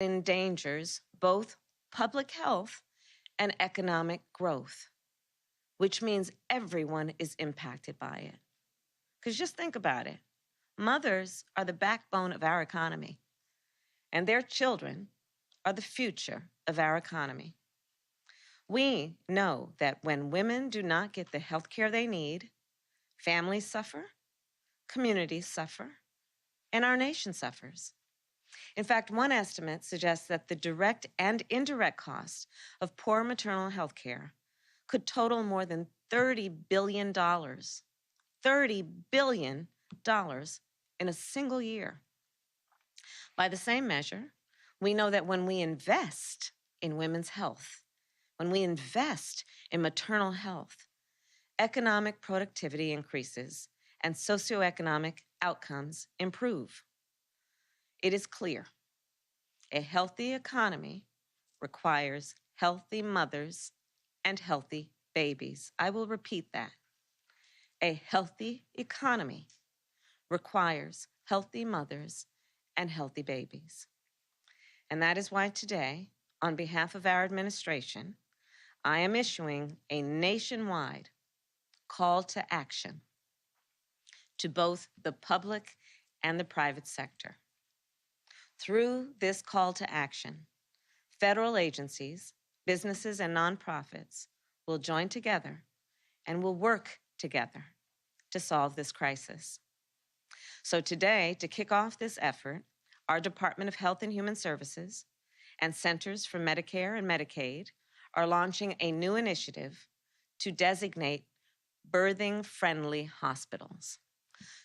endangers both public health and economic growth, which means everyone is impacted by it. Because just think about it. Mothers are the backbone of our economy, and their children are the future of our economy. We know that when women do not get the health care they need, families suffer, communities suffer, and our nation suffers. In fact, one estimate suggests that the direct and indirect costs of poor maternal health care could total more than $30 billion. $30 billion in a single year. By the same measure, we know that when we invest in women's health, when we invest in maternal health, economic productivity increases and socioeconomic outcomes improve. It is clear. A healthy economy requires healthy mothers and healthy babies. I will repeat that. A healthy economy requires healthy mothers and healthy babies. And that is why today, on behalf of our administration, I am issuing a nationwide call to action to both the public and the private sector. Through this call to action, federal agencies, businesses, and nonprofits will join together and will work together to solve this crisis. So today, to kick off this effort, our Department of Health and Human Services and Centers for Medicare and Medicaid are launching a new initiative to designate birthing-friendly hospitals.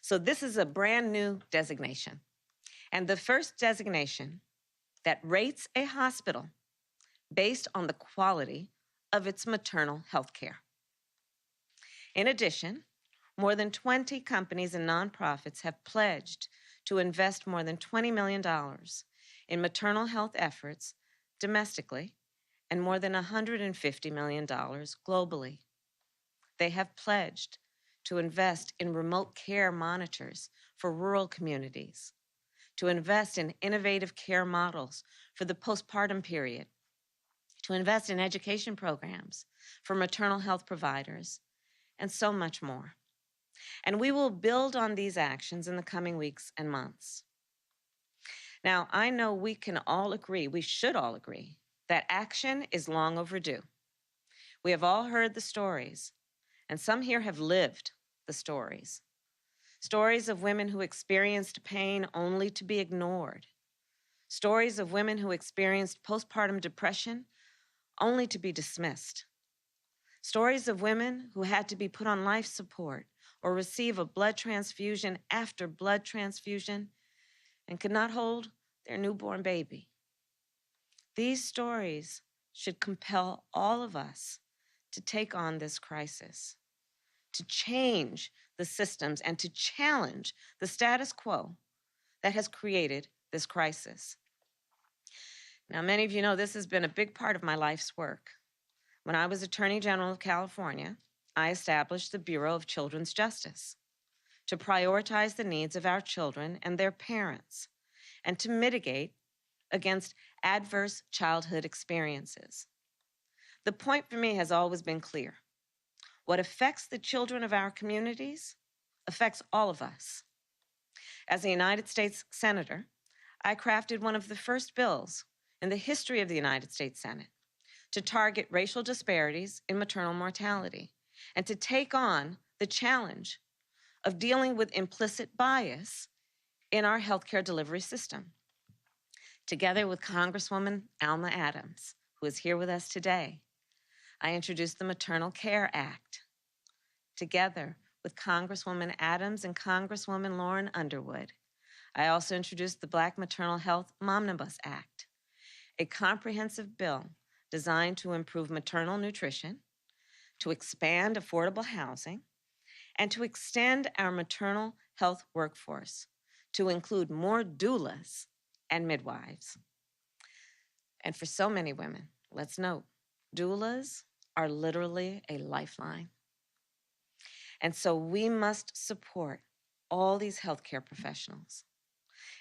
So this is a brand new designation, and the first designation that rates a hospital based on the quality of its maternal health care. In addition, more than 20 companies and nonprofits have pledged to invest more than $20 million in maternal health efforts domestically and more than $150 million globally. They have pledged to invest in remote care monitors for rural communities, to invest in innovative care models for the postpartum period, to invest in education programs for maternal health providers, and so much more. And we will build on these actions in the coming weeks and months. Now, I know we can all agree, we should all agree, that action is long overdue. We have all heard the stories, and some here have lived the stories. Stories of women who experienced pain only to be ignored. Stories of women who experienced postpartum depression only to be dismissed. Stories of women who had to be put on life support or receive a blood transfusion after blood transfusion and could not hold their newborn baby. These stories should compel all of us to take on this crisis, to change the systems and to challenge the status quo that has created this crisis. Now, many of you know this has been a big part of my life's work. When I was Attorney General of California, I established the Bureau of Children's Justice to prioritize the needs of our children and their parents and to mitigate against adverse childhood experiences. The point for me has always been clear. What affects the children of our communities affects all of us. As a United States Senator, I crafted one of the first bills in the history of the United States Senate to target racial disparities in maternal mortality and to take on the challenge of dealing with implicit bias in our healthcare delivery system. Together with Congresswoman Alma Adams, who is here with us today, I introduced the Maternal Care Act. Together with Congresswoman Adams and Congresswoman Lauren Underwood, I also introduced the Black Maternal Health Momnibus Act, a comprehensive bill designed to improve maternal nutrition, to expand affordable housing, and to extend our maternal health workforce to include more doulas and midwives. And for so many women, let's note, doulas are literally a lifeline. And so we must support all these healthcare professionals.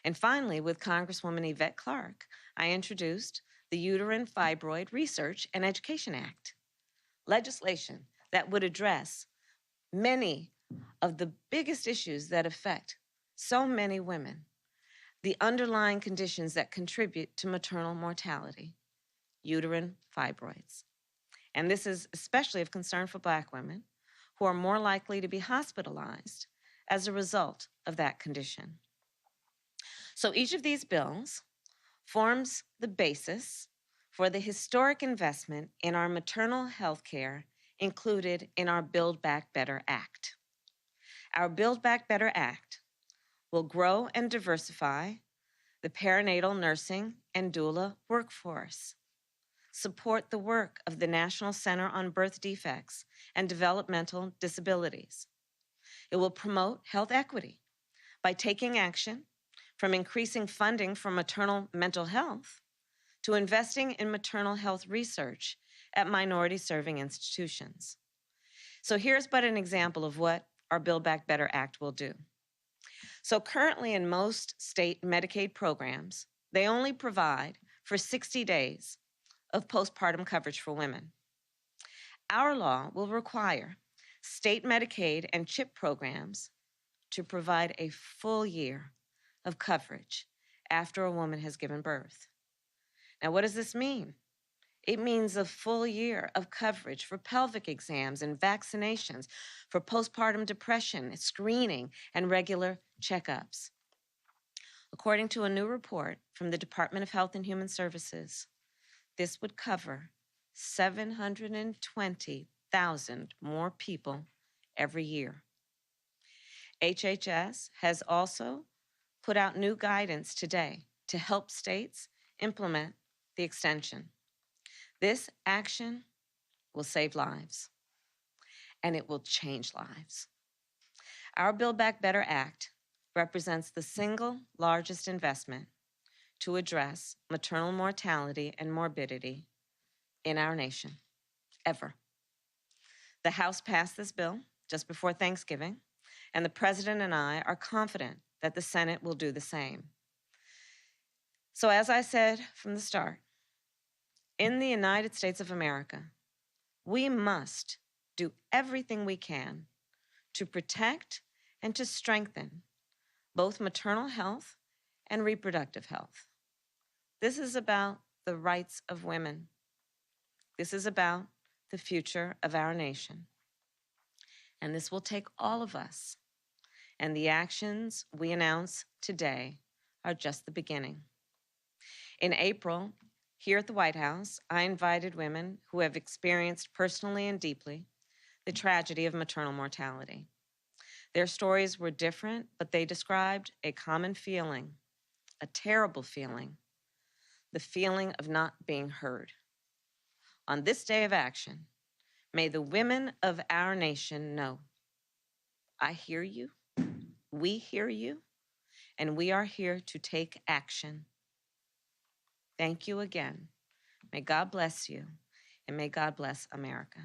And finally, with Congresswoman Yvette Clarke, I introduced the Uterine Fibroid Research and Education Act, legislation that would address many of the biggest issues that affect so many women, the underlying conditions that contribute to maternal mortality, uterine fibroids. And this is especially of concern for Black women, who are more likely to be hospitalized as a result of that condition. So each of these bills forms the basis for the historic investment in our maternal health care included in our Build Back Better Act. Our Build Back Better Act will grow and diversify the perinatal nursing and doula workforce, support the work of the National Center on Birth Defects and Developmental Disabilities. It will promote health equity by taking action from increasing funding for maternal mental health to investing in maternal health research at minority-serving institutions. So here's but an example of what our Build Back Better Act will do. So currently in most state Medicaid programs, they only provide for 60 days of postpartum coverage for women. Our law will require state Medicaid and CHIP programs to provide a full year of coverage after a woman has given birth. Now, what does this mean? It means a full year of coverage for pelvic exams and vaccinations, for postpartum depression, screening, and regular checkups. According to a new report from the Department of Health and Human Services, this would cover 720,000 more people every year. HHS has also put out new guidance today to help states implement the extension. This action will save lives, and it will change lives. Our Build Back Better Act represents the single largest investment to address maternal mortality and morbidity in our nation, ever. The House passed this bill just before Thanksgiving, and the President and I are confident that the Senate will do the same. So as I said from the start, in the United States of America, we must do everything we can to protect and to strengthen both maternal health and reproductive health. This is about the rights of women. This is about the future of our nation. And this will take all of us. And the actions we announce today are just the beginning. In April, here at the White House, I invited women who have experienced personally and deeply the tragedy of maternal mortality. Their stories were different, but they described a common feeling, a terrible feeling, the feeling of not being heard. On this day of action, may the women of our nation know, I hear you, we hear you, and we are here to take action. Thank you again. May God bless you, and may God bless America.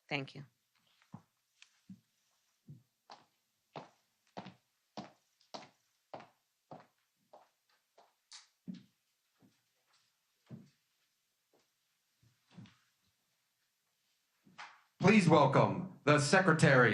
Thank you. Please welcome the Secretary